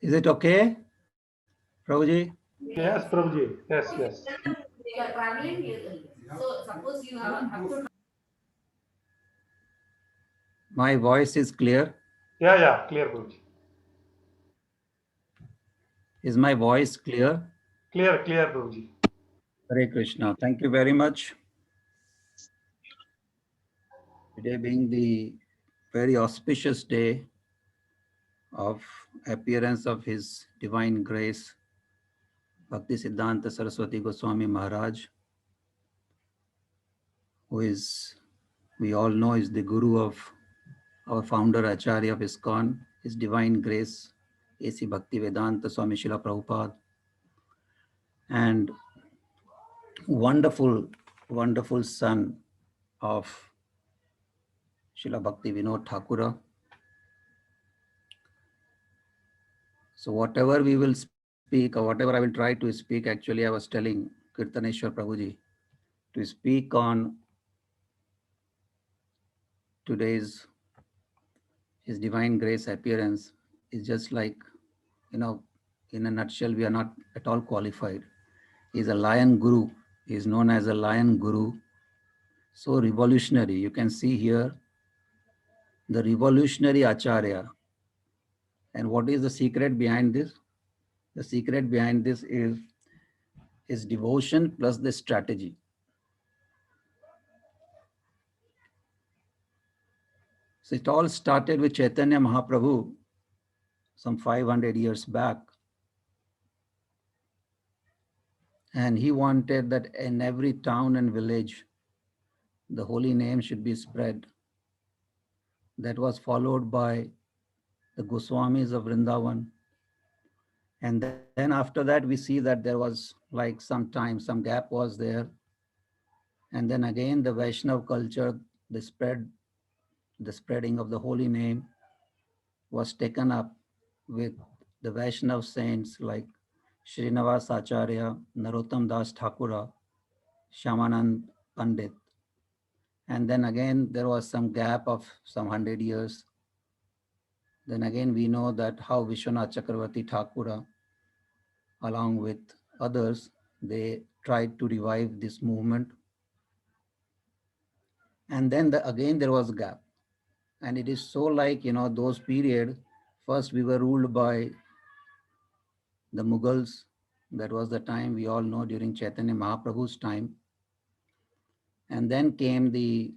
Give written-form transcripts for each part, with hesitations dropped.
Is it okay, Prabhuji? Yes, Prabhuji. Yes, yes. You are traveling. So suppose you have to. My voice is clear. Yeah, clear, Prabhuji. Is my voice clear? Clear, Prabhuji. Hare Krishna. Thank you very much. Today being the very auspicious day of appearance of His Divine Grace, Bhaktisiddhanta Saraswati Goswami Maharaj, who is, we all know, is the Guru of our founder Acharya of ISKCON, His Divine Grace, A.C. Bhaktivedanta Swami Srila Prabhupada, and wonderful, wonderful son of Srila Bhakti Vinod Thakura. So whatever we will speak, or whatever I will try to speak, actually I was telling Kirtaneshwar Prabhuji to speak on today's His Divine Grace appearance is just like, in a nutshell, we are not at all qualified. He's a lion guru. He is known as a lion guru. So revolutionary. You can see here the revolutionary Acharya. And what is the secret behind this? The secret behind this is his devotion plus the strategy. So it all started with Chaitanya Mahaprabhu some 500 years back. And he wanted that in every town and village, the holy name should be spread. That was followed by the Goswamis of Vrindavan. And then after that, we see that there was like some time, some gap was there. And then again, the Vaishnav culture, the spreading of the holy name was taken up with the Vaishnav saints like Srinivas Acharya, Narottam Das Thakura, Shyamanand Pandit. And then again, there was some gap of some 100 years. Then again, we know that how Vishwanath Chakravarti Thakura, along with others, they tried to revive this movement. And then again, there was a gap. And it is so like, those period, first we were ruled by the Mughals. That was the time we all know during Chaitanya Mahaprabhu's time. And then came the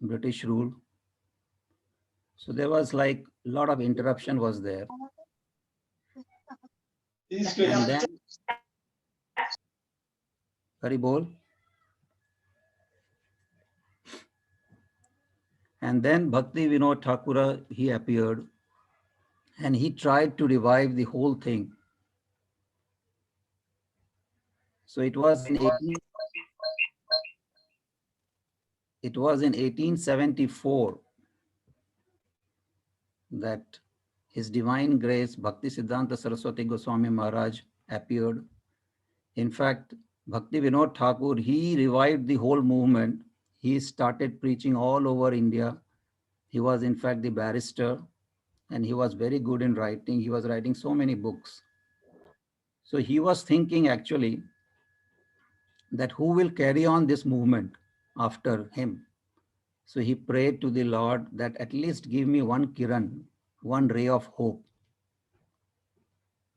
British rule. So there was like a lot of interruption was there. And then, Hari Bol. And then Bhakti Vinod Thakura, he appeared and he tried to revive the whole thing. So it was in 1874 that His Divine Grace Bhaktisiddhanta Saraswati Goswami Maharaj appeared. In fact, Bhakti Vinod Thakur, he revived the whole movement. He started preaching all over India. He was in fact the barrister and he was very good in writing. He was writing so many books. So he was thinking actually that who will carry on this movement after him. So he prayed to the Lord that at least give me one kiran, one ray of hope.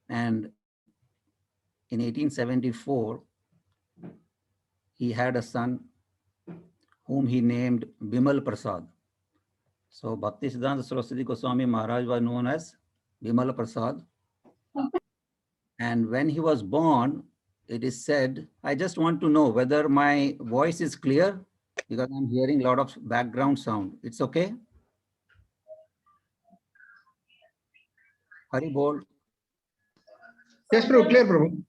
And in 1874, he had a son whom he named Bimal Prasad. So Bhaktisiddhanta Saraswati Goswami Maharaj was known as Bimal Prasad. And when he was born, it is said, I just want to know whether my voice is clear because I'm hearing a lot of background sound. It's okay? Hari Bol. Yes, Prabhu, clear, Prabhu.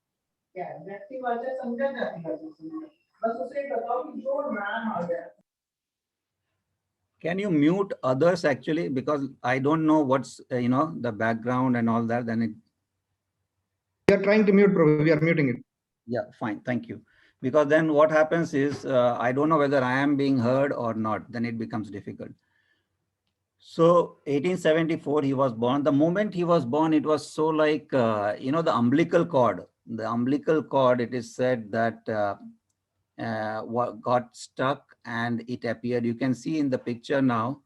Can you mute others actually? Because I don't know what's, the background and all that. Then it. We are trying to mute, Prabhu. We are muting it. Yeah, fine. Thank you. Because then what happens is, I don't know whether I am being heard or not. Then it becomes difficult. So 1874 he was born. The moment he was born, it was so like, the umbilical cord. The umbilical cord, it is said that got stuck and it appeared. You can see in the picture now,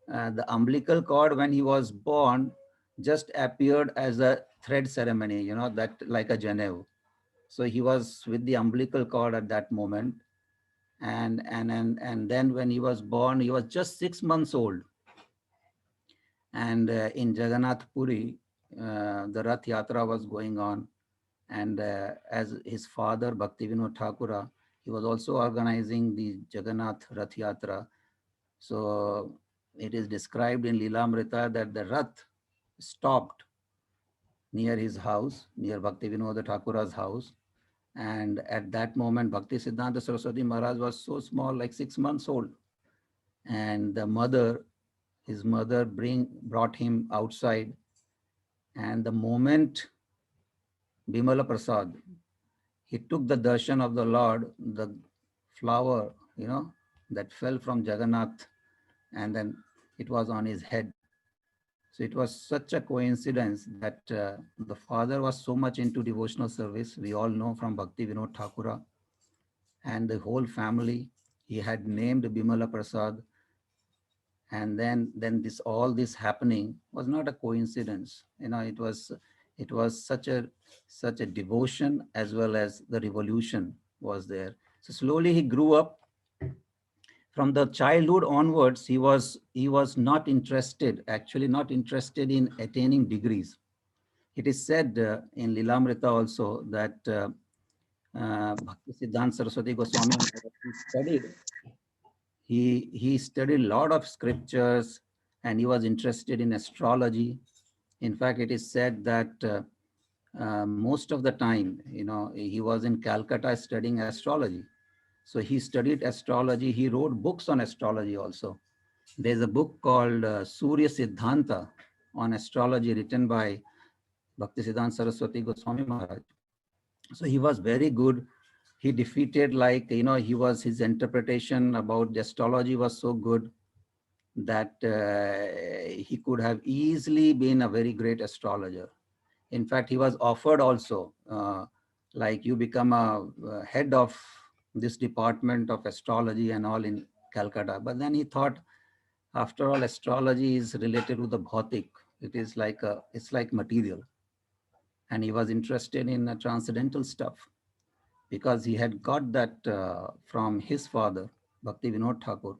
the umbilical cord when he was born just appeared as a thread ceremony, that like a Geneva. So he was with the umbilical cord at that moment. And then when he was born, he was just 6 months old. And in Jagannath Puri, the Rath Yatra was going on. And as his father, Bhaktivinoda Thakura, he was also organizing the Jagannath Rath Yatra. So it is described in Lilamrita that the Rath stopped near his house, near Bhaktivinoda Thakura's house. And at that moment, Bhaktisiddhanta Saraswati Maharaj was so small, like 6 months old. And his mother brought him outside. And the moment Bimala Prasad, he took the darshan of the Lord, the flower, that fell from Jagannath, and then it was on his head. So it was such a coincidence that the father was so much into devotional service. We all know from Bhakti Vinod Thakura and the whole family. He had named Bimala Prasad, and then all this happening was not a coincidence. It was such a devotion, as well as the revolution was there. So slowly he grew up. From the childhood onwards, he was not interested, actually not interested in attaining degrees. It is said in Lilamrita also that Bhaktisiddhanta Saraswati Goswami, he studied a lot of scriptures, and he was interested in astrology. In fact, it is said that most of the time, he was in Calcutta studying astrology. So he studied astrology. He wrote books on astrology also. There's a book called Surya Sidhanta on astrology, written by Bhaktisiddhanta Saraswati Goswami Maharaj. So he was very good. He defeated, his interpretation about the astrology was so good that he could have easily been a very great astrologer. In fact, he was offered also, like you become a head of this department of astrology and all in Calcutta. But then he thought, after all, astrology is related to the bhautik. It's like material. And he was interested in transcendental stuff, because he had got that from his father, Bhakti Vinod Thakur.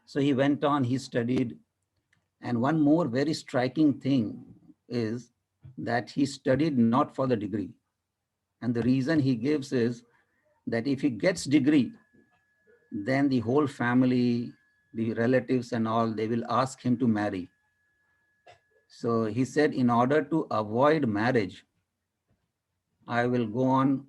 So he went on, he studied. And one more very striking thing is that he studied not for the degree. And the reason he gives is that if he gets degree, then the whole family, the relatives and all, they will ask him to marry. So he said, in order to avoid marriage, I will go on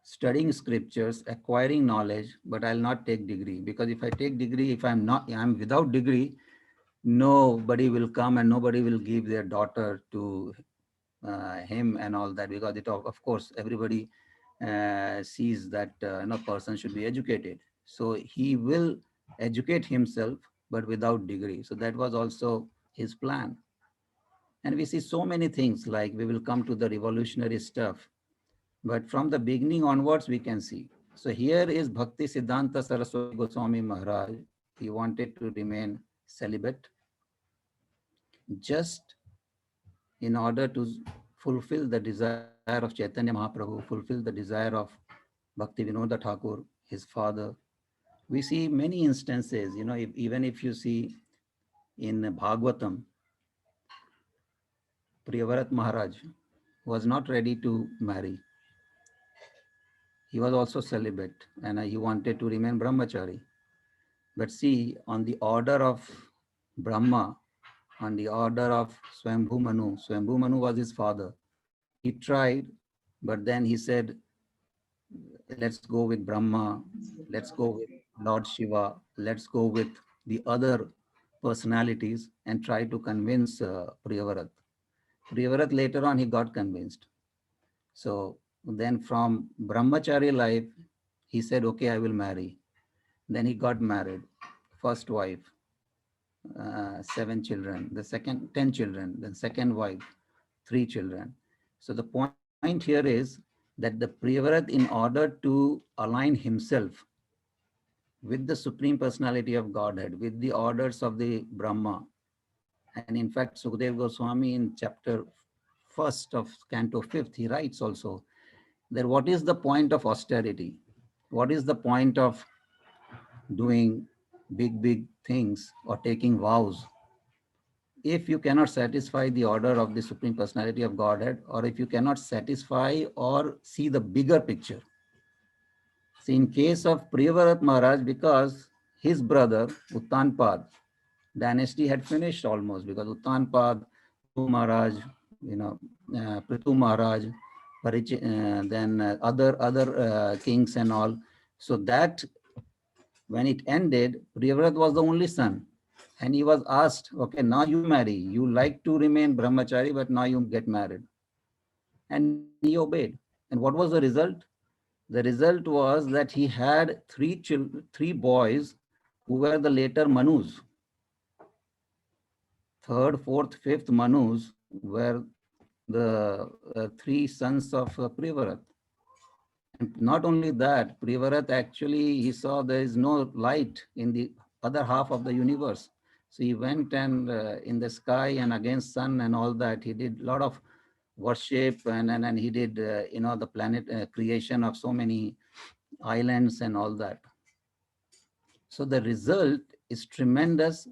studying scriptures, acquiring knowledge, but I'll not take degree. Because if I take degree, if I'm without degree, nobody will come and nobody will give their daughter to him and all that, because of course, everybody sees that person should be educated. So he will educate himself, but without degree. So that was also his plan. And we see so many things, like we will come to the revolutionary stuff. But from the beginning onwards, we can see. So here is Bhaktisiddhanta Saraswati Goswami Maharaj. He wanted to remain celibate, just in order to fulfill the desire of Chaitanya Mahaprabhu, fulfill the desire of Bhakti Vinoda Thakur, his father. We see many instances, even if you see in Bhagavatam, Priyavarat Maharaj was not ready to marry. He was also celibate, and he wanted to remain brahmachari. But see, on the order of Brahma, on the order of Swambhu Manu was his father. He tried, but then he said, let's go with Brahma, let's go with Lord Shiva, let's go with the other personalities, and try to convince Priyavarat. Priyavarat later on, he got convinced. So then from brahmachari life, he said, okay, I will marry. Then he got married, first wife. 7 children, the second 10 children, then second wife, 3 children. So the point here is that the Priyavrat, in order to align himself with the Supreme Personality of Godhead, with the orders of the Brahma, and in fact, Sukadeva Goswami in chapter 1st of Canto 5th, he writes also that what is the point of austerity? What is the point of doing big things or taking vows if you cannot satisfy the order of the Supreme Personality of Godhead, or if you cannot satisfy or see the bigger picture? See, in case of Priyavarat Maharaj, because his brother Uttanpad dynasty had finished almost, because Uttanpad, Prithu Maharaj, Prithu Maharaj, then other kings and all. So that when it ended, Priyavrat was the only son. And he was asked, okay, now you marry. You like to remain brahmachari, but now you get married. And he obeyed. And what was the result? The result was that he had three boys who were the later Manus. Third, fourth, fifth Manus were the 3 sons of Priyavarat. And not only that, Priyavarat actually, he saw there is no light in the other half of the universe. So he went and in the sky and against sun and all that, he did a lot of worship, and he did, the planet creation of so many islands and all that. So the result is tremendous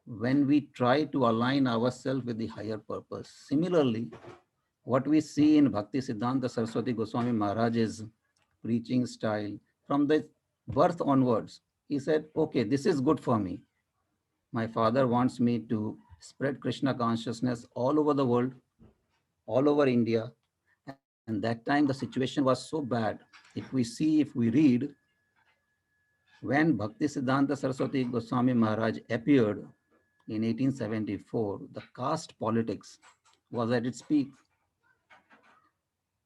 when we try to align ourselves with the higher purpose. Similarly, what we see in Bhaktisiddhanta Saraswati Goswami Maharaj's preaching style, from the birth onwards, he said, okay, this is good for me. My father wants me to spread Krishna consciousness all over the world, all over India. And that time the situation was so bad. If we read, when Bhaktisiddhanta Saraswati Goswami Maharaj appeared in 1874, the caste politics was at its peak.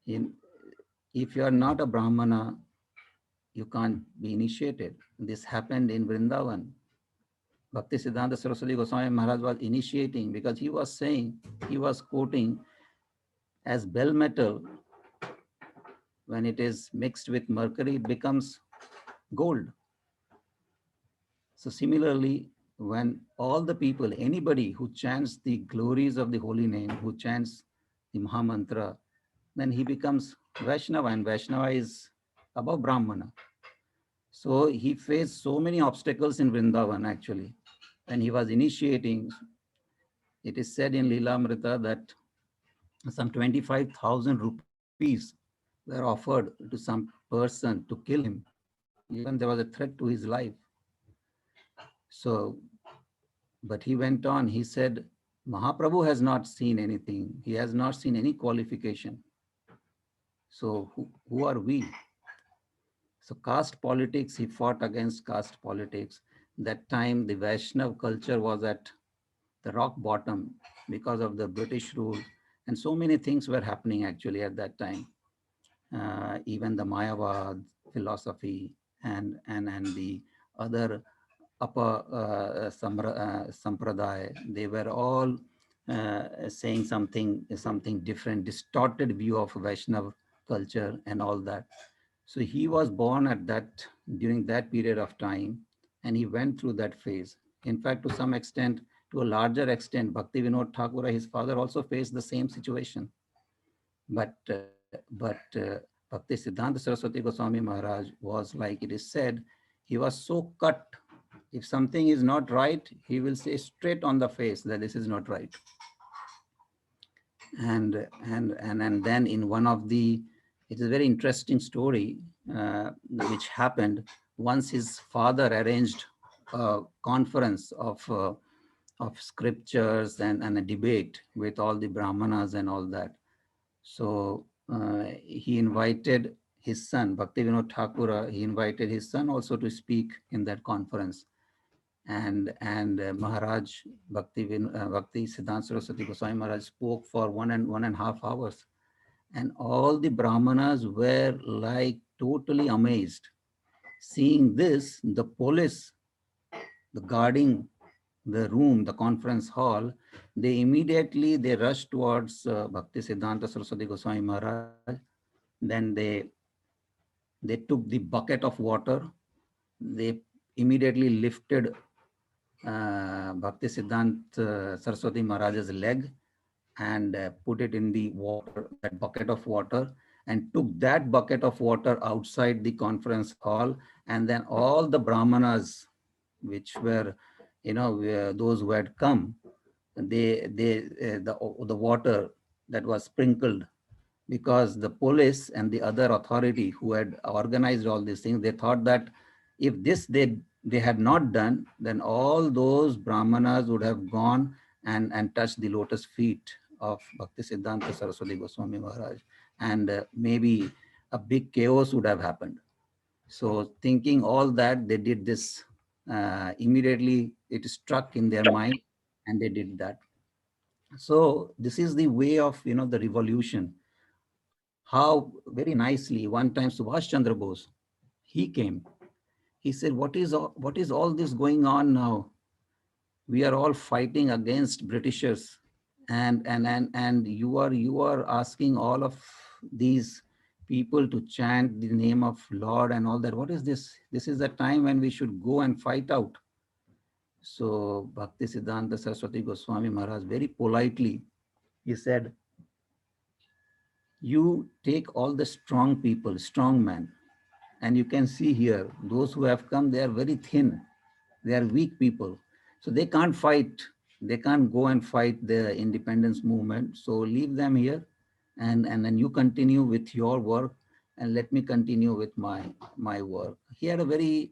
If you are not a Brahmana, you can't be initiated. This happened in Vrindavan. Bhaktisiddhanta Saraswati Goswami Maharaj was initiating, because he was quoting, as bell metal, when it is mixed with mercury, it becomes gold. So similarly, when all the people, anybody who chants the glories of the holy name, who chants the Mahamantra, then he becomes Vaishnava, and Vaishnava is above Brahmana. So he faced so many obstacles in Vrindavan actually. When he was initiating, it is said in Leelamrita that some 25,000 rupees were offered to some person to kill him. Even there was a threat to his life. So, but he went on, he said, Mahaprabhu has not seen anything. He has not seen any qualification. So who are we? So caste politics, he fought against caste politics. That time the Vaishnav culture was at the rock bottom because of the British rule, and so many things were happening actually at that time. Even the Mayavad philosophy and the other upper sampradaya, they were all saying something different, distorted view of Vaishnav culture and all that. So he was born during that period of time, and he went through that phase. In fact, to some extent, to a larger extent, Bhakti Vinod Thakura, his father, also faced the same situation. But Bhaktisiddhanta Saraswati Goswami Maharaj was, like it is said, he was so cut. If something is not right, he will say straight on the face that this is not right. And then in one of the, it is a very interesting story which happened once his father arranged a conference of scriptures and a debate with all the Brahmanas and all that. So he invited his son, Bhakti Vinod Thakura, he invited his son also to speak in that conference. And Maharaj, Bhaktisiddhanta Saraswati Goswami Maharaj spoke for 1.5 hours. And all the Brahmanas were like totally amazed. Seeing this, the police, the guarding the room, the conference hall, they rushed towards Bhaktisiddhanta Saraswati Goswami Maharaj. Then they took the bucket of water. They immediately lifted Bhaktisiddhanta Saraswati Maharaj's leg and put it in the water, that bucket of water, and took that bucket of water outside the conference hall. And then all the brahmanas, which were, those who had come, the water that was sprinkled, because the police and the other authority who had organized all these things, they thought that if this they had not done, then all those brahmanas would have gone and touched the lotus feet of Bhaktisiddhanta Saraswati Goswami Maharaj, and maybe a big chaos would have happened. So thinking all that, they did this. Immediately it struck in their mind, and they did that. So this is the way of, the revolution. How very nicely one time Subhash Chandra Bose, he came. He said, what is all this going on now? We are all fighting against Britishers, and you are asking all of these people to chant the name of Lord and all that. What is this? This is the time when we should go and fight out. So Bhaktisiddhanta Saraswati Goswami Maharaj very politely, he said, you take all the strong people, strong men, and you can see here, those who have come, they are very thin. They are weak people. So they can't fight. They can't go and fight the independence movement. So leave them here, and then you continue with your work, and let me continue with my work. He had a very,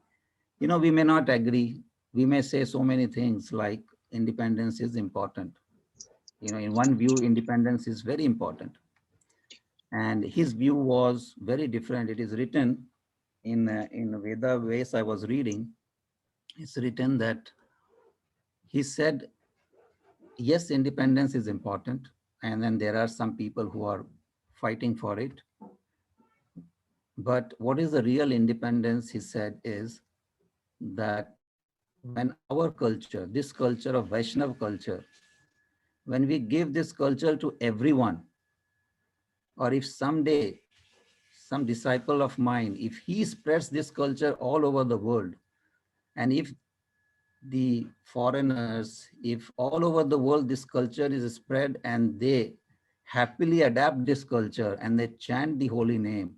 we may not agree. We may say so many things like independence is important. In one view, independence is very important. And his view was very different. It is written in Veda Vase I was reading. It's written that he said, yes, independence is important, and then there are some people who are fighting for it. But what is the real independence, he said, is that when our culture, this culture of Vaishnav culture, when we give this culture to everyone, or if someday some disciple of mine, if he spreads this culture all over the world, and if the foreigners, if all over the world this culture is spread and they happily adapt this culture and they chant the holy name,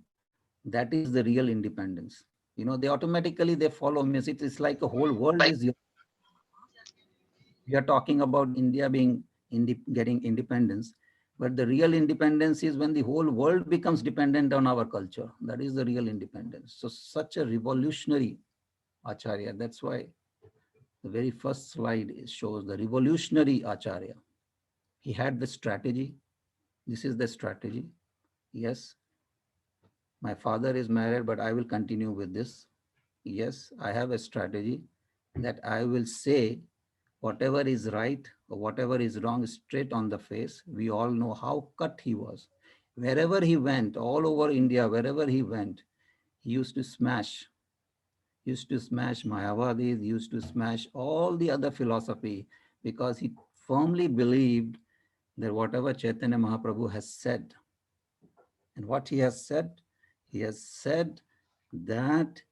that is the real independence. They automatically, they follow me. It's like a whole world is yours. We are talking about India being getting independence, but the real independence is when the whole world becomes dependent on our culture. That is the real independence. So such a revolutionary Acharya. That's why the very first slide shows the revolutionary Acharya. He had the strategy. This is the strategy. Yes, my father is married, but I will continue with this. Yes, I have a strategy that I will say whatever is right or whatever is wrong straight on the face. We all know how cut he was. Wherever he went, all over India, wherever he went, he used to smash. Used to smash Mayavadis, used to smash all the other philosophy, because he firmly believed that whatever Chaitanya Mahaprabhu has said, and what he has said that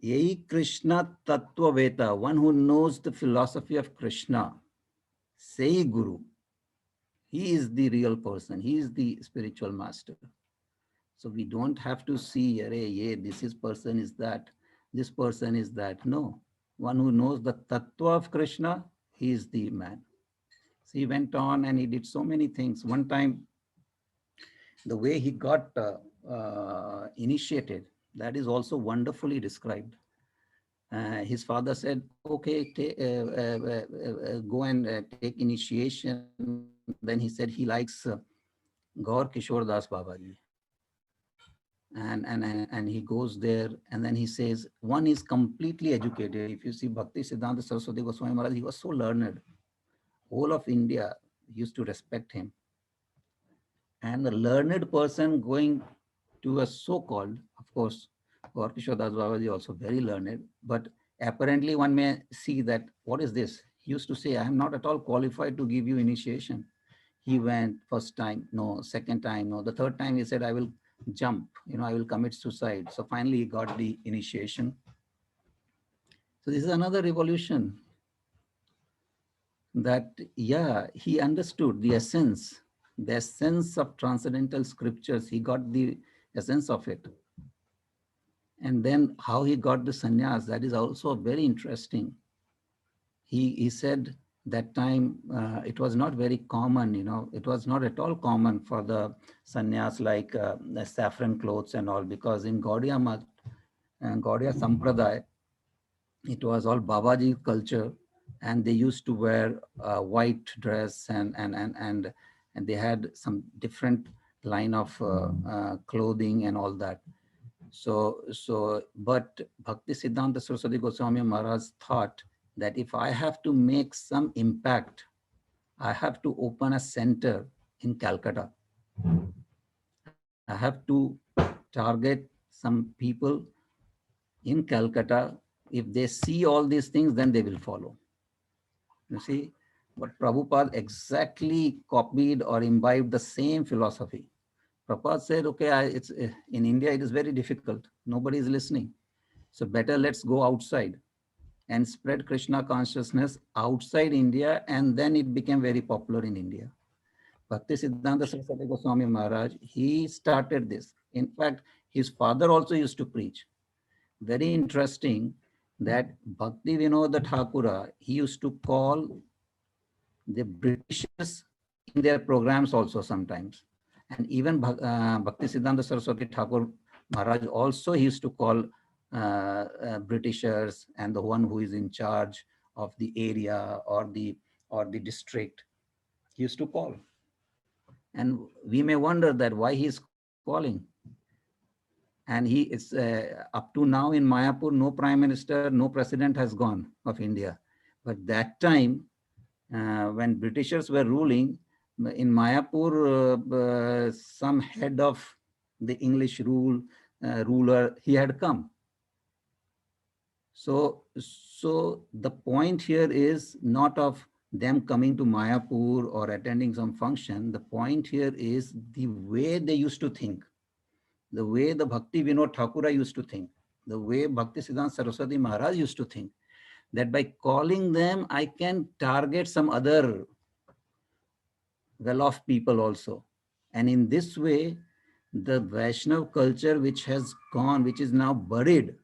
Yei Krishna Tattva Veta, one who knows the philosophy of Krishna, Sei Guru. He is the real person. He is the spiritual master. So we don't have to see, this person is that, this person is that. No, one who knows the tattva of Krishna, he is the man. So he went on and he did so many things. One time, the way he got initiated, that is also wonderfully described. His father said, okay, go and take initiation. Then he said he likes Gaur Kishore Das Babaji. And he goes there, and then he says, one is completely educated. If you see Bhaktisiddhanta Saraswati Goswami Maharaj, he was so learned. Whole of India used to respect him. And the learned person going to a so-called, of course, Gaur Kishore Das Babaji also very learned, but apparently one may see that, what is this? He used to say, I am not at all qualified to give you initiation. He went first time, no, second time, no. The third time he said, I will jump, I will commit suicide. So finally he got the initiation. So this is another revolution that, yeah, he understood the essence of transcendental scriptures. He got the essence of it. And then how he got the sannyas, that is also very interesting. He said that time it was not very common, it was not at all common for the sannyas like the saffron clothes and all, because in Gaudiya Mat and Gaudiya Sampradaya, it was all Babaji culture, and they used to wear a white dress and they had some different line of clothing and all that. But Bhaktisiddhanta Saraswati Goswami Maharaj thought that if I have to make some impact, I have to open a center in Calcutta. I have to target some people in Calcutta. If they see all these things, then they will follow. You see, but Prabhupada exactly copied or imbibed the same philosophy. Prabhupada said, okay, it's in India, it is very difficult. Nobody is listening. So better let's go outside and spread Krishna consciousness outside India, and then it became very popular in India. Bhaktisiddhanta Saraswati Goswami Maharaj, he started this. In fact, his father also used to preach. Very interesting that Bhakti Vinod Thakura, he used to call the Britishers in their programs also sometimes. And even Bhaktisiddhanta Saraswati Thakur Maharaj also, he used to call Britishers and the one who is in charge of the area or the district. He used to call. And we may wonder that why he is calling. And he is up to now in Mayapur, no prime minister, no president has gone of India. But that time, when Britishers were ruling, in Mayapur, some head of the English ruler, he had come. So the point here is not of them coming to Mayapur or attending some function. The point here is the way they used to think, the way the Bhakti Vinod Thakura used to think, the way Bhaktisiddhanta Saraswati Maharaj used to think, that by calling them, I can target some other well-off people also. And in this way, the Vaishnav culture which has gone, which is now buried,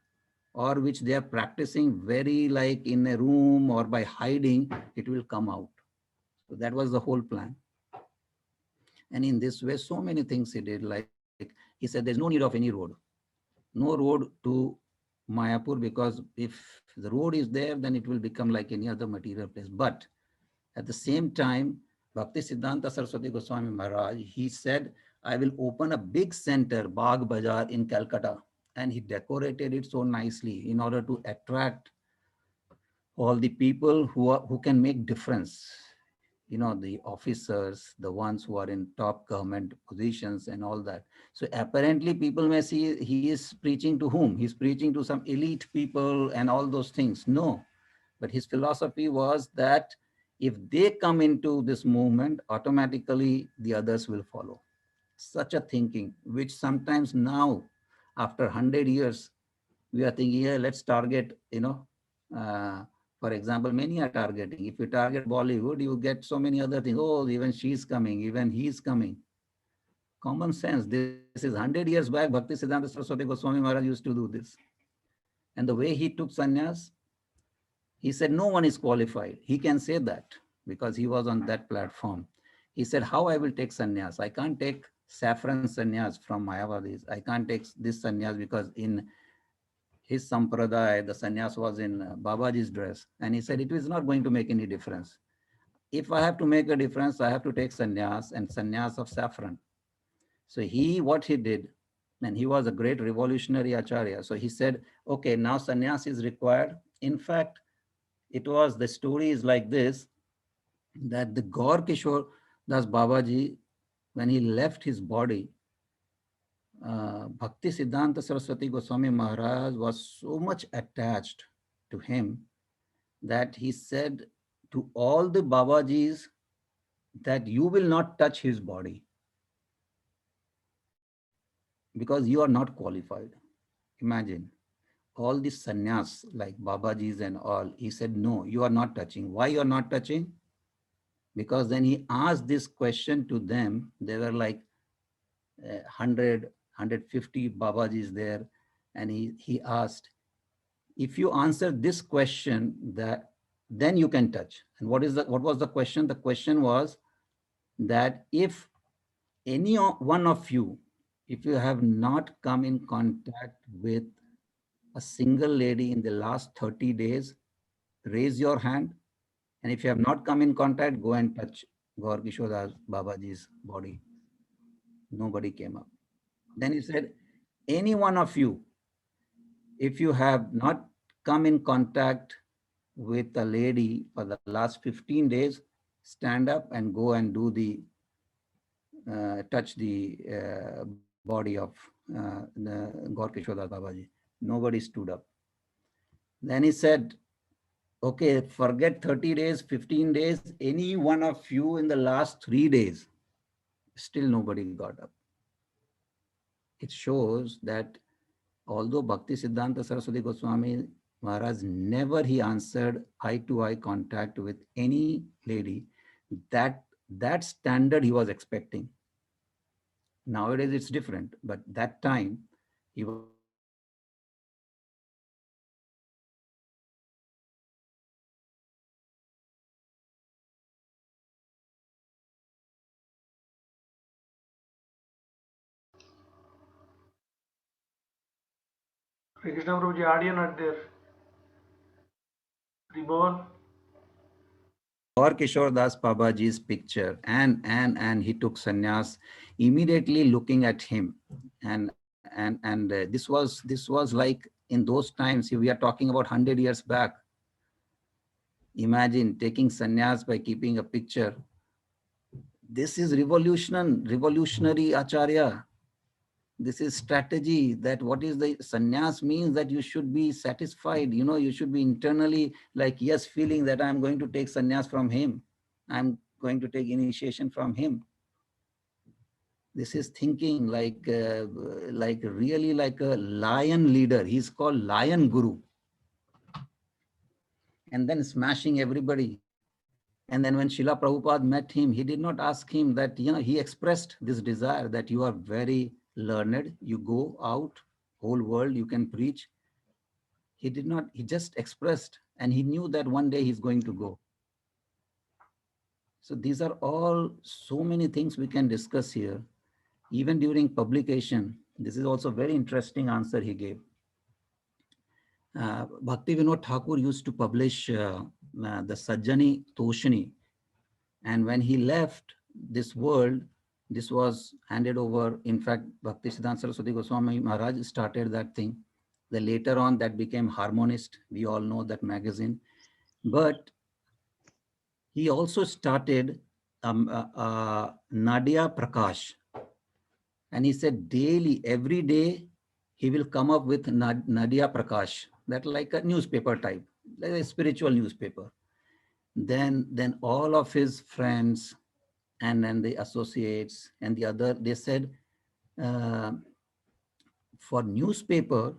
or which they are practicing very like in a room or by hiding, it will come out. So that was the whole plan. And in this way, so many things he did. Like he said, there's no need of any road. No road to Mayapur, because if the road is there, then it will become like any other material place. But at the same time, Bhaktisiddhanta Saraswati Goswami Maharaj, he said, I will open a big center, Bagh Bazaar in Calcutta. And he decorated it so nicely in order to attract all the people who can make difference. The officers, the ones who are in top government positions and all that. So apparently people may see he is preaching to whom? He's preaching to some elite people and all those things. No, but his philosophy was that if they come into this movement, automatically the others will follow. Such a thinking, which sometimes now, after 100 years, we are thinking, yeah, let's target, for example, many are targeting. If you target Bollywood, you get so many other things. Oh, even she's coming, even he's coming. Common sense. This is 100 years back, Bhaktisiddhanta Saraswati Goswami Maharaj used to do this. And the way he took sannyas, he said, no one is qualified. He can say that because he was on that platform. He said, how I will take sannyas? I can't take saffron sannyas from Mayavadis. I can't take this sannyas because in his sampradaya, the sannyas was in Babaji's dress. And he said, it is not going to make any difference. If I have to make a difference, I have to take sannyas and sannyas of saffron. So what he did, and he was a great revolutionary acharya. So he said, okay, now sannyas is required. In fact, the story is like this, that the Gaur Kishore Das Babaji, when he left his body, Bhaktisiddhanta Saraswati Goswami Maharaj was so much attached to him that he said to all the Babajis that you will not touch his body because you are not qualified. Imagine all the sannyas like Babajis and all. He said, no, you are not touching. Why you are not touching? Because then he asked this question to them. There were like 100, Babajis there. And he asked, if you answer this question, that then you can touch. And what was the question? The question was that if any one of you, if you have not come in contact with a single lady in the last 30 days, raise your hand. And if you have not come in contact, go and touch Gaur Kishore Das Babaji's body. Nobody came up. Then he said, any one of you, if you have not come in contact with a lady for the last 15 days, stand up and go and do the touch the body of the Gaur Kishore Das Babaji. Nobody stood up. Then he said, okay, forget 30 days, 15 days, any one of you in the last 3 days, still nobody got up. It shows that although Bhaktisiddhanta Saraswati Goswami Maharaj never he answered eye-to-eye contact with any lady, that standard he was expecting. Nowadays it's different, but that time he was expecting that Hare Krishna Prabhuji, audio not there. Reborn. Gaur Kishore Das Babaji's picture, and he took sannyas immediately looking at him, and this was like in those times. We are talking about 100 years back. Imagine taking sannyas by keeping a picture. This is revolutionary acharya. This is strategy. That what is the sannyas means that you should be satisfied. You should be internally like, yes, feeling that I'm going to take sannyas from him. I'm going to take initiation from him. This is thinking like really like a lion leader. He's called Lion Guru. And then smashing everybody. And then when Srila Prabhupada met him, he did not ask him that, he expressed this desire that you are very learned, you go out, whole world, you can preach. He did not, he just expressed, and he knew that one day he's going to go. So these are all so many things we can discuss here. Even during publication, this is also very interesting answer he gave. Bhakti Vinod Thakur used to publish the Sajjani Toshani. And when he left this world, this was handed over. In fact, Bhaktisiddhanta Saraswati Goswami Maharaj started that thing. Then later on, that became Harmonist. We all know that magazine. But he also started Nadia Prakash. And he said daily, every day, he will come up with Nadia Prakash. That like a newspaper type, like a spiritual newspaper. Then all of his friends and then the associates and the other, they said, for newspaper,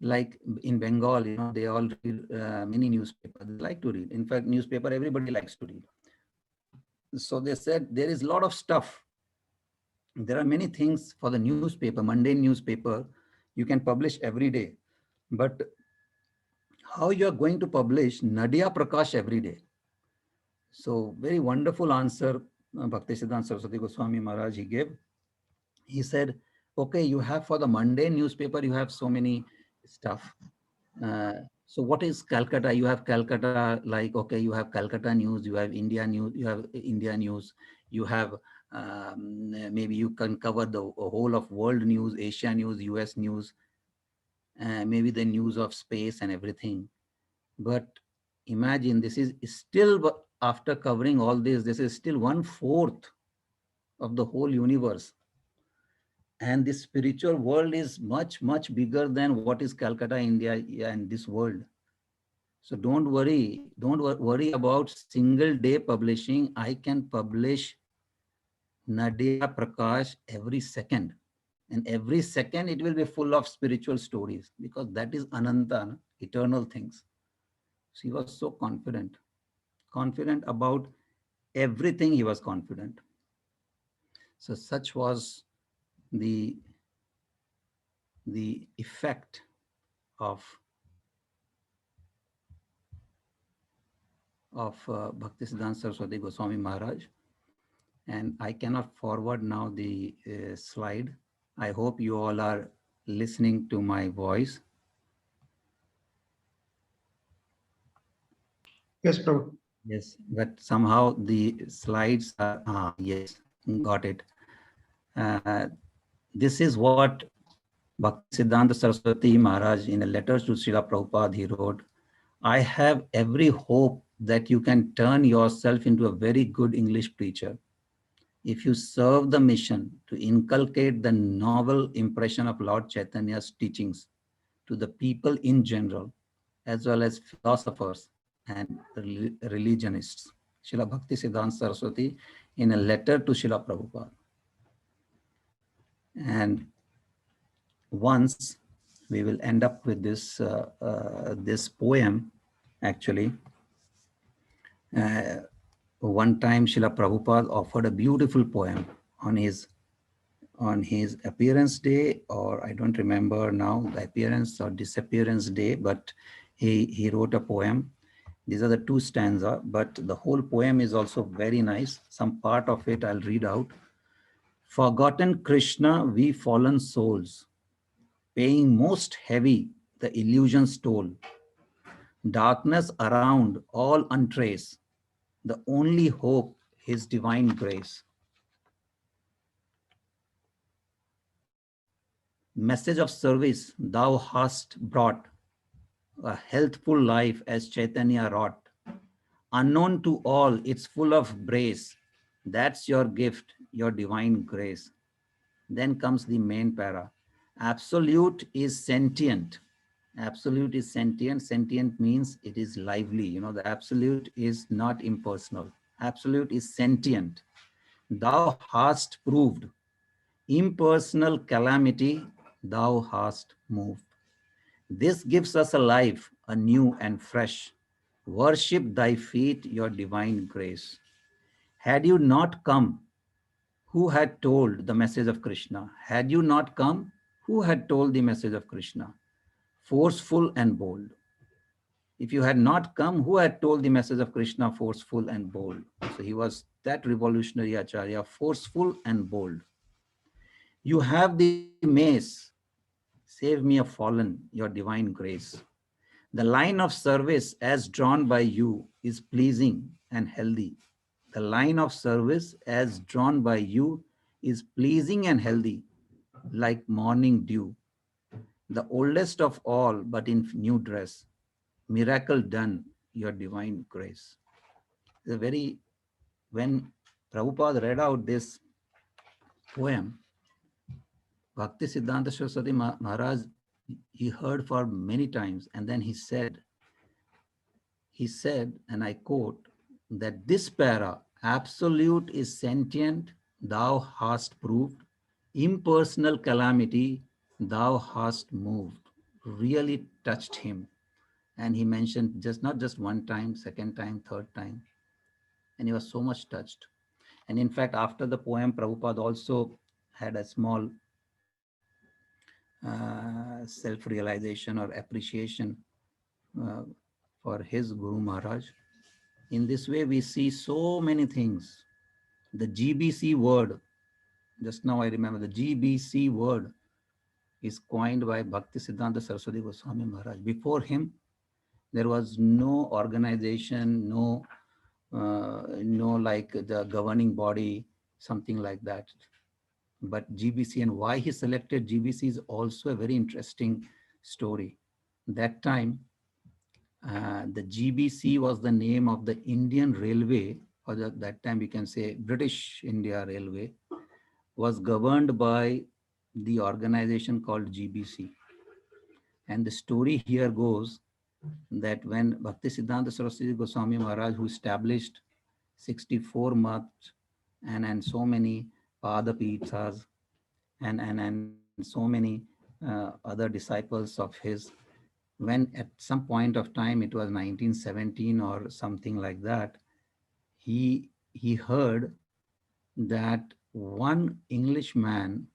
like in Bengal, they all read many newspapers. They like to read. In fact, newspaper, everybody likes to read. So they said, there is a lot of stuff. There are many things for the newspaper, mundane newspaper, you can publish every day. But how you are going to publish Nadia Prakash every day? So very wonderful answer Bhaktisiddhanta Saraswati Goswami Maharaj he gave. He said, okay, you have for the mundane newspaper, you have so many stuff. So what is Calcutta? You have Calcutta, like, okay, you have Calcutta news, you have India news, you have maybe you can cover the whole of world news, Asia news, US news, maybe the news of space and everything. But imagine this is still, after covering all this is still 1/4 of the whole universe. And this spiritual world is much, much bigger than what is Calcutta, India, and this world. So don't worry. Don't worry about single day publishing. I can publish Nadia Prakash every second. And every second it will be full of spiritual stories because that is Ananta, no? Eternal things. She was so confident about everything. He was confident. So such was the effect of Bhaktisiddhanta Saraswati Goswami Maharaj. And I cannot forward now the slide. I hope you all are listening to my voice. Yes, Prabhu. Yes, but somehow the slides are, yes, got it. This is what Bhaktisiddhanta Saraswati Maharaj in a letter to Srila Prabhupada he wrote, I have every hope that you can turn yourself into a very good English preacher if you serve the mission to inculcate the novel impression of Lord Chaitanya's teachings to the people in general, as well as philosophers and religionists. Srila Bhaktisiddhanta Saraswati in a letter to Srila Prabhupada. And once we will end up with this, this poem, actually. One time Srila Prabhupada offered a beautiful poem on his appearance day, or I don't remember now the appearance or disappearance day, but he wrote a poem. These are the two stanzas, but the whole poem is also very nice. Some part of it I'll read out. Forgotten Krishna, we fallen souls, paying most heavy the illusion's toll. Darkness around, all untrace, the only hope, his divine grace. Message of service thou hast brought, a healthful life as Chaitanya wrought. Unknown to all, it's full of grace. That's your gift, your divine grace. Then comes the main para. Absolute is sentient. Absolute is sentient. Sentient means it is lively. You know, the absolute is not impersonal. Absolute is sentient. Thou hast proved. Impersonal calamity thou hast moved. This gives us a life, anew and fresh. Worship thy feet, your divine grace. Had you not come, who had told the message of Krishna? Had you not come, who had told the message of Krishna? Forceful and bold. If you had not come, who had told the message of Krishna forceful and bold? So he was that revolutionary Acharya, forceful and bold. You have the mace, save me a fallen, your divine grace. The line of service as drawn by you is pleasing and healthy. The line of service as drawn by you is pleasing and healthy, like morning dew. The oldest of all, but in new dress. Miracle done, your divine grace. The very, when Prabhupada read out this poem, Bhaktisiddhanta Saraswati Maharaj, he heard for many times, and then he said, and I quote, that this para, absolute is sentient, thou hast proved, impersonal calamity, thou hast moved, really touched him. And he mentioned just not just one time, second time, third time, and he was so much touched. And in fact, after the poem, Prabhupada also had a small self-realization or appreciation uh, for his Guru Maharaj. In this way, we see so many things. The GBC word, just now I remember, the GBC word is coined by Bhaktisiddhanta Saraswati Goswami Maharaj. Before him, there was no organization, no like the governing body, something like that. But GBC, and why he selected GBC is also a very interesting story. That time, the GBC was the name of the Indian Railway, or that time we can say British India Railway, was governed by the organization called GBC. And the story here goes that when Bhaktisiddhanta Saraswati Goswami Maharaj, who established 64 mats and so many Padapithas and so many other disciples of his, when at some point of time, it was 1917 or something like that, he heard that one Englishman,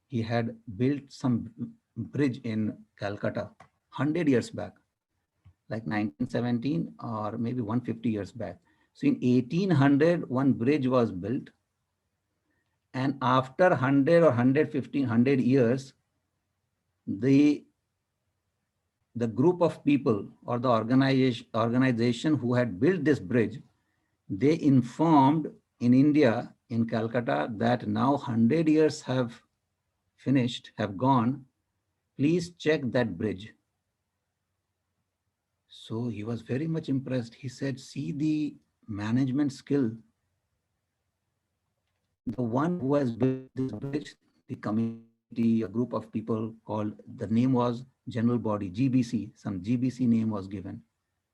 he had built some bridge in Calcutta 100 years back, like 1917 or maybe 150 years back. So in 1800, one bridge was built. And after 100 or 100 years, the group of people or the organization who had built this bridge, they informed in India, in Calcutta, that now 100 years have finished, have gone. Please check that bridge. So he was very much impressed. He said, see the management skill. The one who has built this bridge, the committee, a group of people called, the name was General Body, GBC, some GBC name was given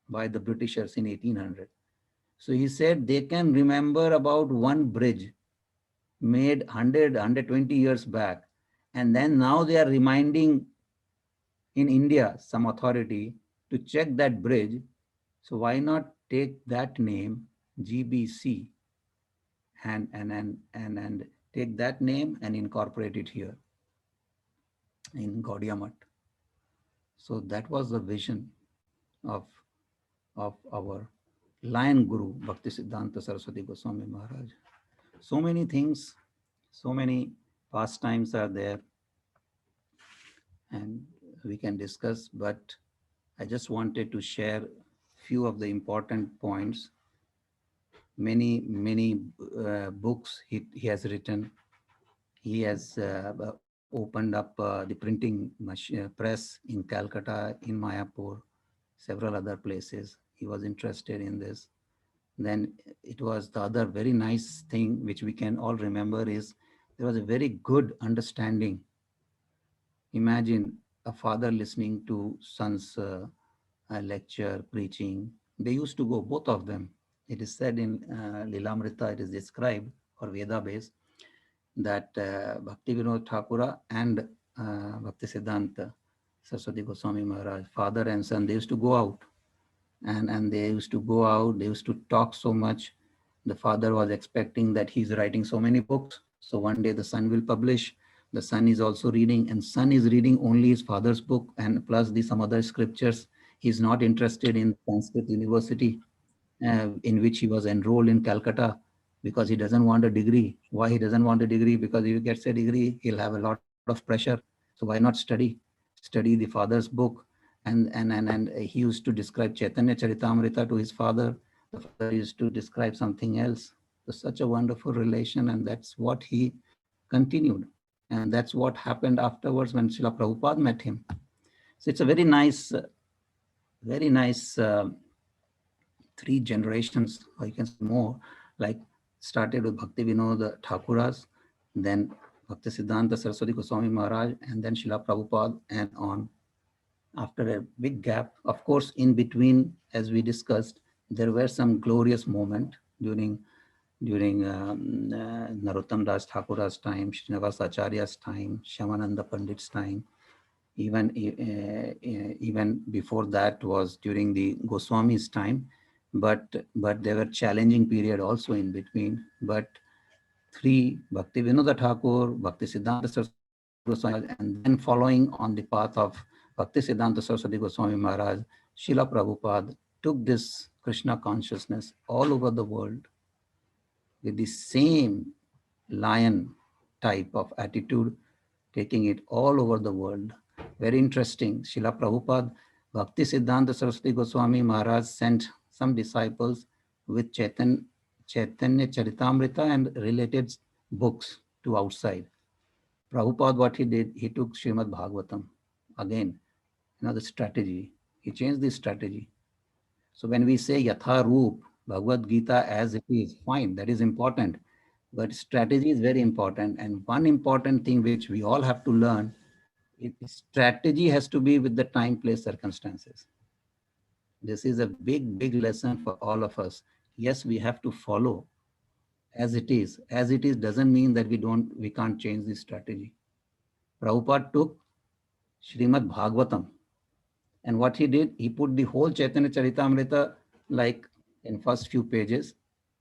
by the Britishers in 1800. So he said they can remember about one bridge made 100, 120 years back. And then now they are reminding in India, some authority, to check that bridge. So why not take that name, GBC, and take that name and incorporate it here in Gaudiya Math. So that was the vision of our Lion Guru, Bhaktisiddhanta Saraswati Goswami Maharaj. So many things, so many pastimes are there, and we can discuss, but I just wanted to share few of the important points. Many books he has written. He has opened up the printing press in Calcutta, in Mayapur, several other places. He was interested in this. Then it was the other very nice thing which we can all remember is there was a very good understanding. Imagine a father listening to son's lecture, preaching. They used to go, both of them. It is said in Lilamrita, it is described, or Veda based, that Bhakti Vinod Thakura and Bhaktisiddhanta Saraswati Goswami Maharaj, father and son, they used to go out. And they used to go out, they used to talk so much. The father was expecting that he's writing so many books, so one day the son will publish. The son is also reading, and son is reading only his father's book and plus some other scriptures. He's not interested in Sanskrit University in which he was enrolled in Calcutta, because he doesn't want a degree. Why he doesn't want a degree? Because if he gets a degree, he'll have a lot of pressure. So why not study the father's book? And he used to describe Chaitanya Charitamrita to his father. The father used to describe something else. So such a wonderful relation, and that's what he continued. And that's what happened afterwards when Srila Prabhupada met him. So it's a very nice 3 generations, or you can say more, like started with Bhakti Vinod Thakuras, then Bhaktisiddhanta Saraswati Goswami Maharaj, and then Srila Prabhupada, and on. After a big gap, of course, in between, as we discussed, there were some glorious moments during Narottam Das Thakura's time, Srinivas Acharya's time, Shyamananda Pandit's time. Even before that was during the Goswami's time, but there were challenging period also in between. But 3, Bhakti Vinod Thakur, Bhaktisiddhanta Saraswati Goswami, and then following on the path of Bhaktisiddhanta Saraswati Goswami Maharaj, Srila Prabhupada took this Krishna consciousness all over the world with the same lion type of attitude, taking it all over the world. Very interesting. Srila Prabhupada, Bhaktisiddhanta Saraswati Goswami Maharaj sent some disciples with Chaitanya Charitamrita and related books to outside. Prabhupada, what he did, he took Srimad Bhagavatam. Again, the strategy. He changed the strategy. So when we say Yatha Roop, Bhagavad Gita as it is, fine, that is important. But strategy is very important. And one important thing which we all have to learn, strategy has to be with the time, place, circumstances. This is a big lesson for all of us. Yes, we have to follow as it is. As it is doesn't mean that we can't change the strategy. Prabhupada took Srimad Bhagavatam, and what he did, he put the whole Chaitanya Charitamrita like in first few pages.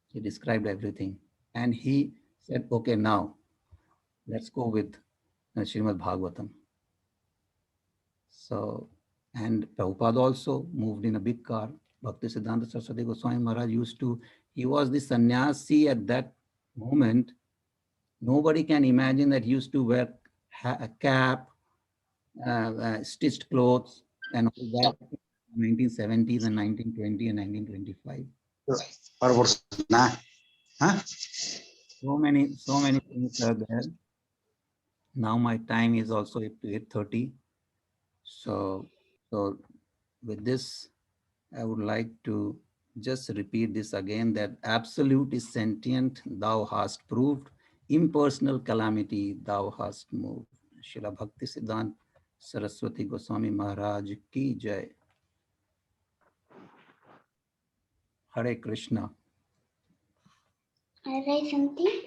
He described everything, and he said, okay, now let's go with Srimad Bhagavatam. So, and Prabhupada also moved in a big car. Bhaktisiddhanta Saraswati Goswami Maharaj he was the sannyasi at that moment. Nobody can imagine that he used to wear a cap, stitched clothes, and all that in 1970s and 1920 and 1925. So many things are there. Now my time is also up to 8:30. So with this, I would like to just repeat this again, that absolute is sentient, thou hast proved, impersonal calamity thou hast moved. Srila Bhaktisiddhanta Saraswati Goswami Maharaj ki jai. Hare Krishna. I write something.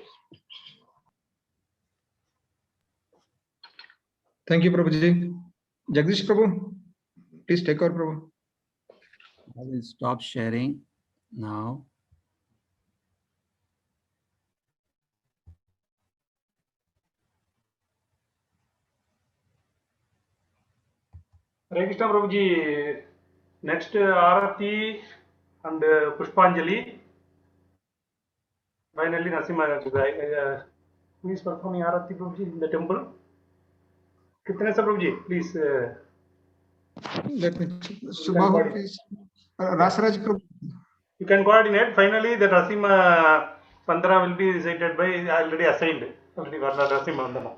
Thank you, Prabhuji. Jagdish Prabhu, please take over, Prabhu. I will stop sharing now. Hare Krishna Prabhuji. Next Arati and Pushpanjali. Finally, Nasimha, who is performing Arati Prabhuji in the temple? Kitne sa Prabhuji, please. Let me check. Subhahu, please. Rasaraj Prabhu. You can coordinate. Finally, the Rasimha Pantara will be recited by already assigned. Already Varna Rasimha Vandana.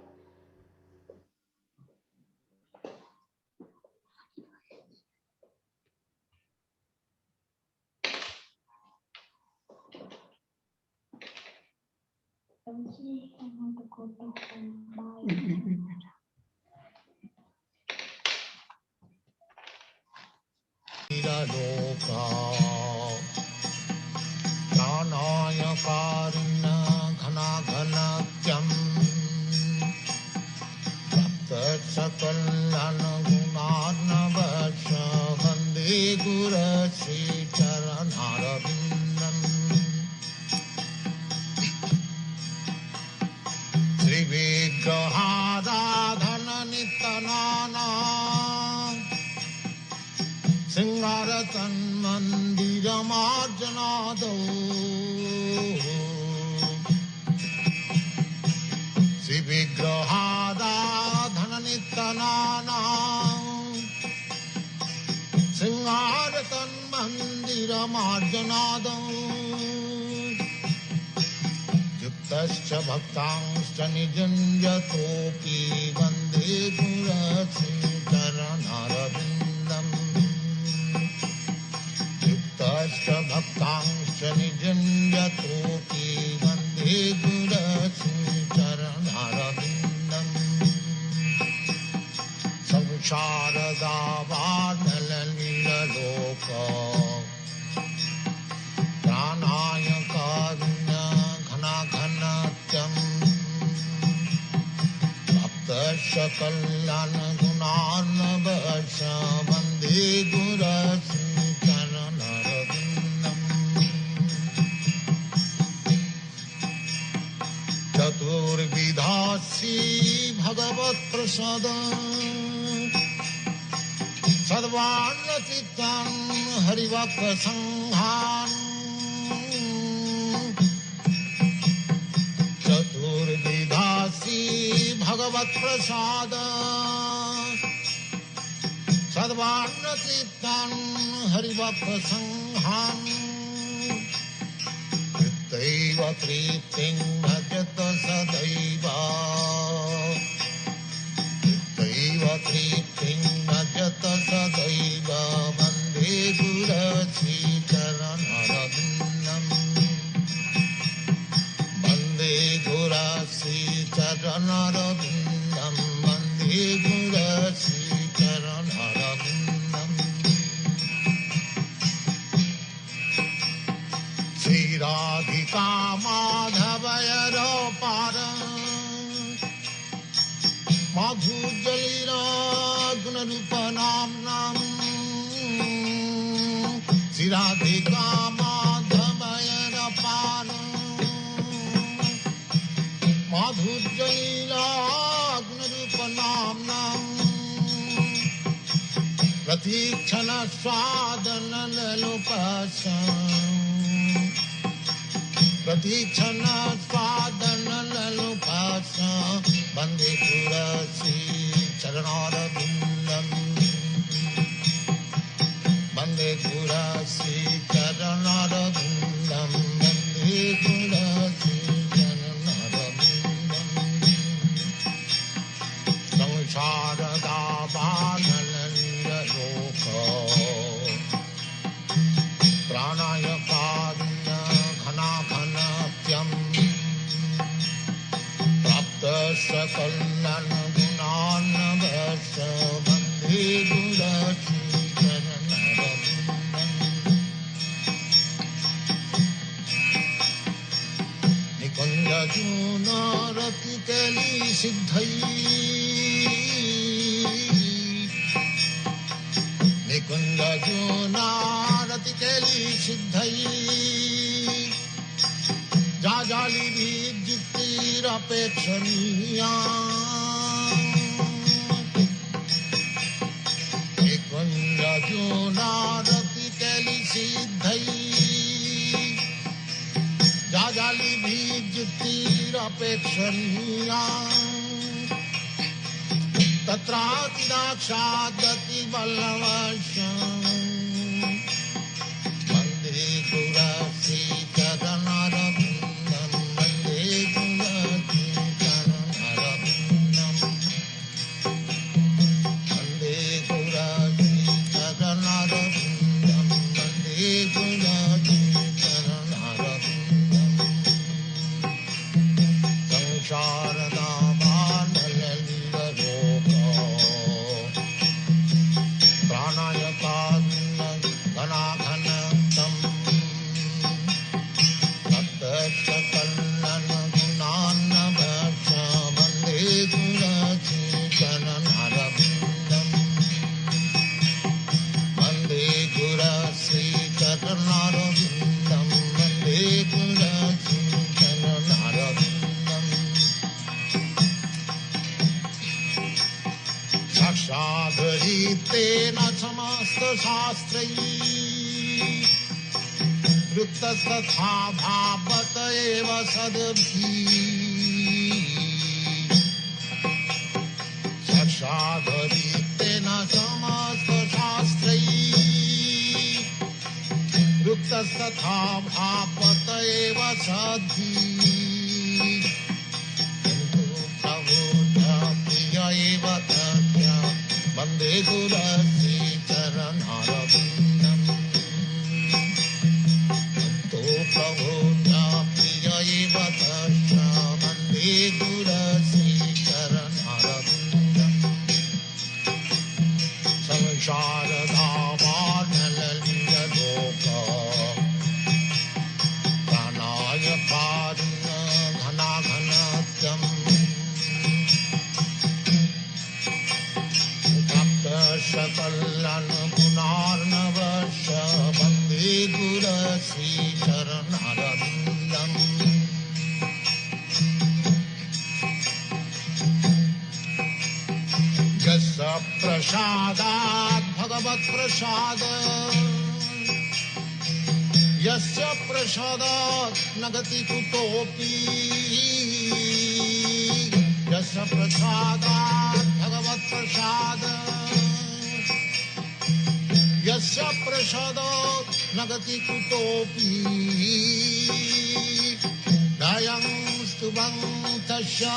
I want to go to home. Singaratan Mandiramarjanado Sivigrahada Dhananitanana Singaratan Mandiramarjanado Yuktascha Bhaktangscha Nijanjatopi Vande Gurasi Charanarabindam Yuktascha Bhaktangscha Nijanjatopi Vande Gurasi Charanarabindam Samsharadavadalila loka Pranaya Karuna Ghana Ghanatyam Bhaktascha Kalyana Gunarnabhasha Vande Gurasi Charanarabindam Chaturvidhasi Bhagavat Prasadam Sadvarnatitam Harivaka Sanghan Chaturvidhasi Bhagavat Prasada Sadvarnatitam Harivaka Sanghan Krittaiva Kriting Bhajata Sadaiva Krittaiva Kriting Bhajata Sadaiva Vande Gurasi Charanarabindam Vande Gurasi Charanarabindam Vande Gurasi Charanarabindam Shri Radhika Madhavayaro Para Madhu Jalira Gunarupa Namnam Shri Radhika Madhavayaro Para Madhu Jalira Gunarupa Namnam Pratikshana Swadana Lalupasam Pratikshana Swadana Lalupasam Bande Purasi Charanara Bindam Bande Purasi Charanara Bindam Bande Purasi Charanara Bindam Samsarada Bhanalanda Loka Pranaya Padna Ghana Ghanatyam Prapta Sakalan Gunana Vasa Bhakti Gurasi Jananarabindam Nikunja Juna Rati Kali Siddhai Nikunja Juna Rati Kali Siddhai Jajali Vijittir Apekshaniya Nikunja Juna Rati Kali Siddhai Jajali Vijittir Apekshaniya Tatrati Dakshadati Vallavasham Bande Gurasi Charanarabindam Bande Gurasi Charanarabindam Bande Gurasi Charanarabindam Bande Gurasi Charanarabindam Samsarada Bhanalanda Loka Pranaya Padna Ghana Ghanatam Satta Sakalana Gunana Bhasha Bande Gurasi Charanarabindam Bande Gurasi Charanarabindam Bande Gurasi Charanarabindam Sakshadharitena samasta shastrai Vrittatha bhavata eva sadabhi Sakshadharitena samasta shastrai Vrittatha bhavata eva sadhi Bande Gurasi Charanarabindam To Prabhu Priya Eva Tasha Bande Gurasi Charanarabindam Samsarada Bhanalanda Loka Pranaya Padna Ghana Ghanatyam Sakalan Punarnavasha Bande Gurasi Charanarabindam Jasa Prasadat Bhagavat Prasada Yasya Prasadat Nagati Kutopi Yasya Prasadat Bhagavat Prasada Yasya Prasadat Nagati Kutopi Dayang Stubang Tasya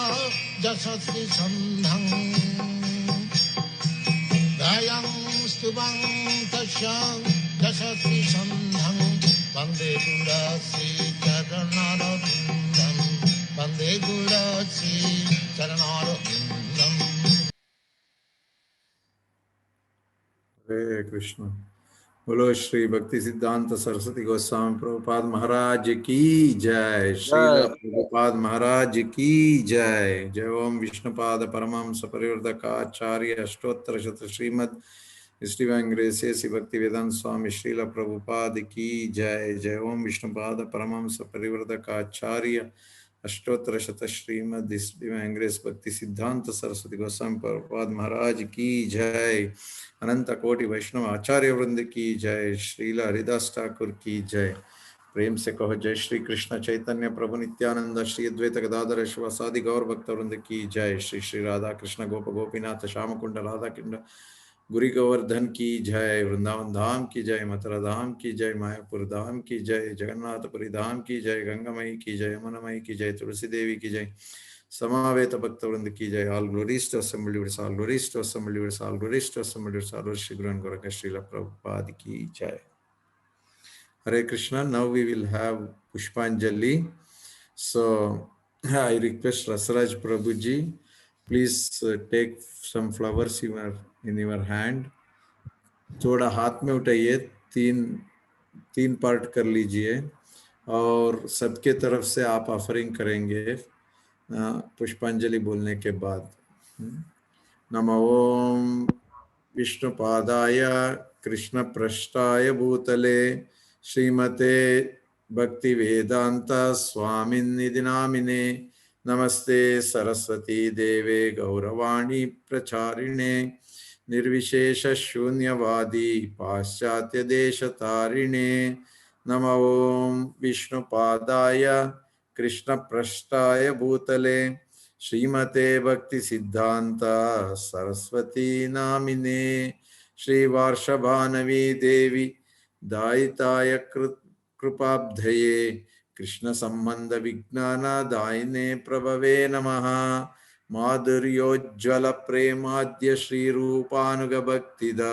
Jasasya Sandhang Dayang Stubang Tasya Jasasya Sandhang Bande Gurasi Charanarabindam Bande Gurasi Charanarabindam Hare Krishna. बोलो श्री भक्ति सिद्धांत सरस्वती गोस्वामी प्रभुपाद महाराज की जय। श्रील प्रभुपाद महाराज की जय। जय ओम विष्णुपाद परमहंस परिवर्तकाचार्य अष्टोत्तर शत श्रीमद श्री श्री भक्ति वेदांत स्वामी श्रील प्रभुपाद की जय। जय ओम विष्णुपाद परमहंस परिवर्तकाचार्य अष्टोत्तर शत श्रीमद भक्ति सिद्धांत सरस्वती गोस्वामी प्रभुपाद महाराज की जय। अनंत कोटि वैष्णव आचार्य वृंद की जय। श्रील हरिदास ठाकुर की जय। प्रेम से कहो जय श्री कृष्ण चैतन्य प्रभु नित्यानंद श्री अद्वैत गदाधर शिवासादि गौर भक्त वृंद की जय। श्री श्री राधा कृष्ण गोप गोपीनाथ श्याम कुंड राधा कुंड गुरी गोवर्धन की जय। वृंदावन धाम की जय। मथुरा धाम की जय। मायापुर धाम की जय। जगन्नाथपुरी धाम की जय। गंगामयी की जय। यमुनामयी की जय। तुलसी देवी की जय। समावेत भक्त वृंद की जय। All glories to assemblies, all glories to assemblies, all glories to assemblies, all Shri Guru and Gorakha Srila Prabhupada ki jai. Hare Krishna. Now we will have Pushpanjali. So I request Rasaraj Prabhuji, please take some flowers in your hand. थोड़ा हाथ में उठाइए, तीन part कर लीजिए और सबके तरफ से आप ऑफरिंग करेंगे पुष्पांजलि बोलने के बाद। नमो ओम विष्णुपादाय कृष्ण पृष्ठाय भूतले श्रीमते भक्ति वेदांत स्वामिन्निधि नामिने नमस्ते सरस्वती देवे गौरवाणी प्रचारिणे निर्विशेष शून्यवादी पाश्चात्य देश तारिणे। नमो ओम विष्णुपादाय कृष्ण पृष्ठाय भूतले श्रीमते भक्ति सिद्धांत सरस्वती नामिने श्री वार्षभानवी देवी दायिताय कृपाब्धये कृष्ण संबंध विज्ञान दायिने प्रभवे नमः। माधुर्योज्ज्वल प्रेमाद्य श्री रूपानुग भक्तिदा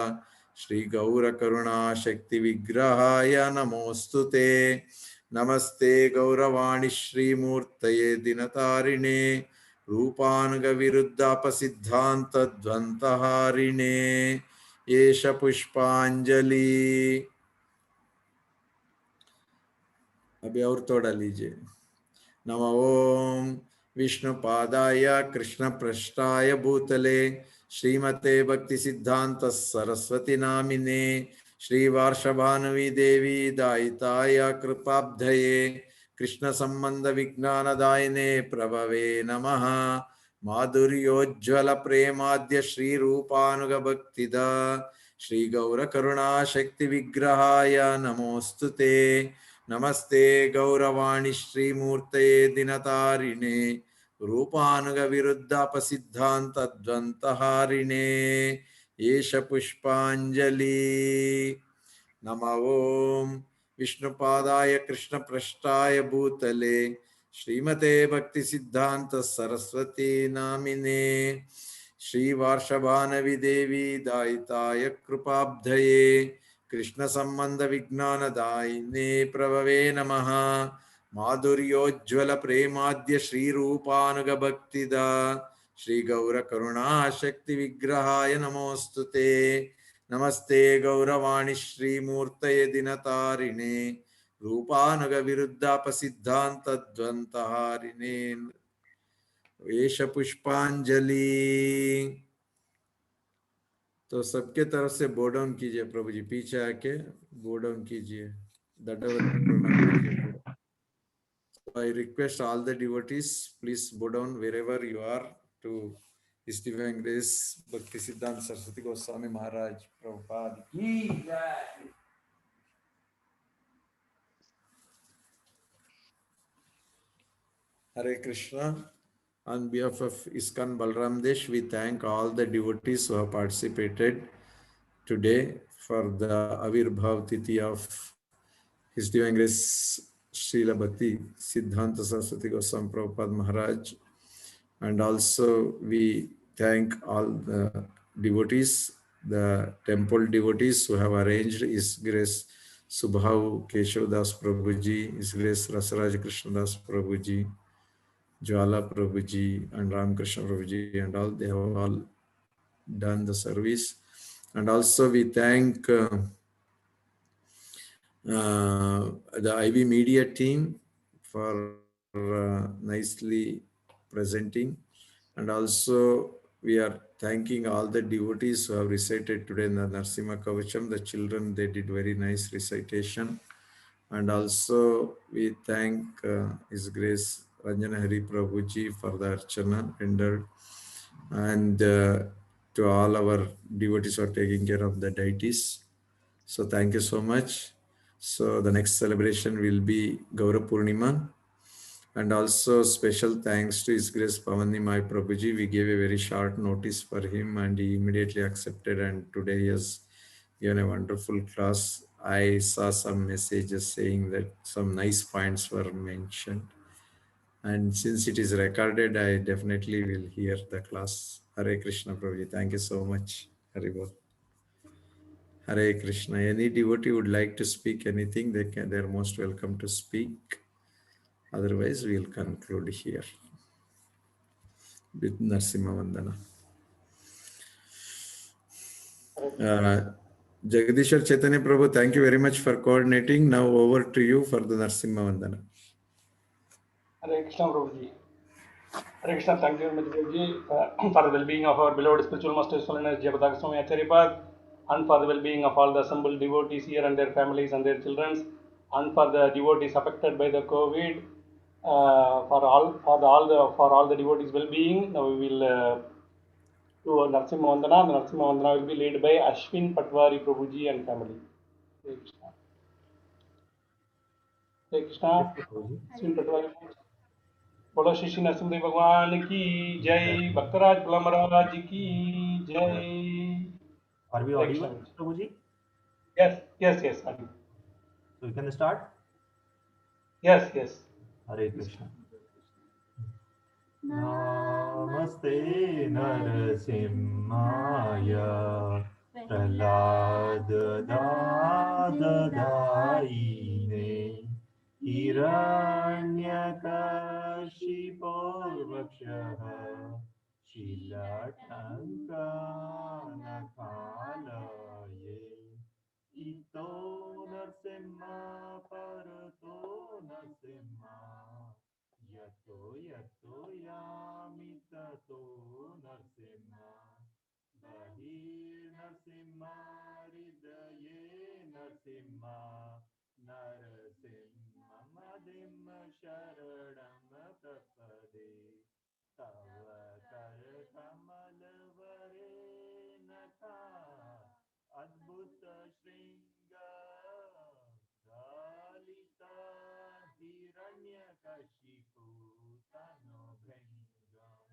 श्री गौर करुणा शक्ति विग्रहाय नमोस्तुते। नमस्ते गौरवाणी श्रीमूर्तये दिनतारिणे रूपानुग विरुद्धापसिद्धांत द्वंतहारिणे। एष पुष्पांजलि। अभी और थोड़ा लीजिए। नमो ओम विष्णुपादाय कृष्ण पृष्ठाय भूतले श्रीमते भक्ति सिद्धांत सरस्वती नामिने श्री वार्षभानवी देवी दायिताय कृपाब्धये कृष्ण संबंध विज्ञान दायिने प्रभवे नमः। माधुर्योज्ज्वल प्रेमाद्य श्री रूपानुग भक्तिदा श्री गौर करुणा शक्ति विग्रहाय नमोस्तुते। नमस्ते गौरवाणी श्रीमूर्तये दिनतारिणे रूपानुग विरुद्धापसिद्धांत द्वंतहारिणे। एष पुष्पांजलि। नमो ओम विष्णुपादाय कृष्ण पृष्ठाय भूतले श्रीमते भक्ति सिद्धांत सरस्वती नामिने श्री वार्षभानवी देवी दायिताय कृपाब्धये कृष्ण संबंध विज्ञान दायिने प्रभवे नमः। माधुर्योज्ज्वल प्रेमाद्य श्री रूपानुग भक्तिदा श्री गौर करुणा शक्ति विग्रहाय नमोस्तुते। नमस्ते गौरवाणी श्रीमूर्तये दिनतारिणे रूपानुग विरुद्धापसिद्धांत द्वंतहारिणे। एष पुष्पांजलि। तो सबके तरफ से बो डाउन कीजिए प्रभु जी, पीछे आके बो डाउन कीजिए, दंडवत प्रणाम कीजिए। I request all the devotees, please bow down wherever you are to His Divine Grace Bhaktisiddhanta Saraswati Goswami Maharaj Prabhupada ki jai. Hare Krishna. On behalf of ISKCON Balram Desh, we thank all the devotees who have participated today for the Avirbhav Tithi of His Divine Grace Srila Bhaktisiddhanta Saraswati Goswami Prabhupada Maharaj. And also we thank all the devotees, the temple devotees who have arranged His Grace Subhav Keshav Das Prabhuji, His Grace Rasaraj Krishna Das Prabhuji, Jwala Prabhuji and Ramakrishna Prabhuji, and all, they have all done the service. And also we thank the IB media team for nicely presenting. And also we are thanking all the devotees who have recited today in the Narsimha Kavacham. The children, they did very nice recitation. And also we thank His Grace Ranjana Hari Prabhuji for the Archana rendered. And to all our devotees who are taking care of the deities. So thank you so much. So the next celebration will be Gaura Purnima. And also special thanks to His Grace Pavan Nimai Prabhuji. We gave a very short notice for him and he immediately accepted, and today he has given a wonderful class. I saw some messages saying that some nice points were mentioned. And since it is recorded, I definitely will hear the class. Hare Krishna Prabhuji. Thank you so much. Hare Bol. Hare Krishna. Any devotee would like to speak anything, they are most welcome to speak. Otherwise, we'll conclude here with Narsimha Vandana. Jagadishwar Chaitanya Prabhu, thank you very much for coordinating. Now over to you for the Narsimha Vandana. Hare Krishna Prabhuji. Hare Krishna, thank you very much Prabhuji for the well-being of our beloved spiritual master Holiness Jayapataka Swami Acharya, and for the well-being of all the assembled devotees here and their families and their children, and for the devotees affected by the COVID, for all the devotees' well-being. Now we will to Narsimha Vandana. The Narsimha Vandana will be led by Ashwin Patwari Prabhuji and family. Hare Krishna. Hare Krishna. Ashwin Patwari. बोलो श्री श्री नरसिंहदेव भगवान की जय, भक्तराज गुलाम महाराज की जय. Are we audible, Prabhuji? Yes. So we can start? Yes. Hare Krishna. Namaste Narasimhaya Prahlad Dadadaine Hiranyakashipo Vakshaha Shilatankanakalaye Ito Narsimha Parato Narsimha Yato Yamitato Narsimha Bahir Narsimha Hridaye Narsimha Narasimha Madim Sharanam Tapade Tava Kar Kamal Vare Natha Adbhuta Shringa Dalita Hiranyakashipu Tano Bhringam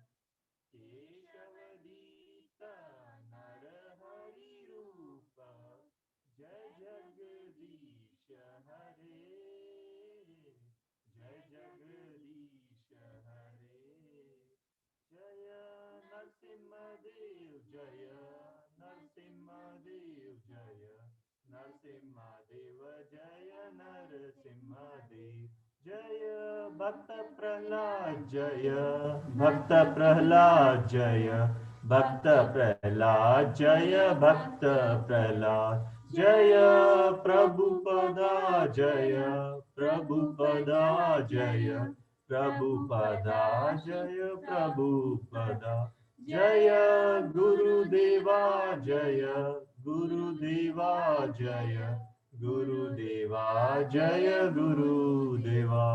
Keshavadita Narahari Rupa Jai Jagadisha Hare Jai Jagadisha Hare Jaya Narsimhadev Jaya Narsimhadev Jaya Narsimhadeva Jaya Narsimhadev Jaya Bhakta Prahlad Jaya Bhakta Prahlad Jaya Bhakta Prahlad Jaya Bhakta Prahlad Jaya Prabhupada Jaya Prabhupada Jaya Prabhupada Jaya Prabhupada Jaya Gurudeva Jaya Gurudeva Jaya Gurudeva Jaya Gurudeva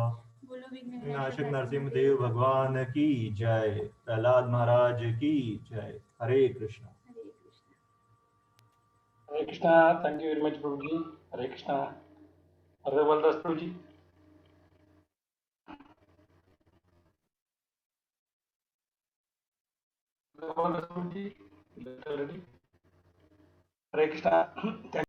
नाशक नरसिंह देव भगवान की जय, प्रहलाद महाराज की जय. हरे Krishna. Hare Krishna. Thank you very much Prabhuji. Hare Krishna. Hare Baldas Prabhuji. Hare Baldas Prabhuji. Hare Krishna. Thank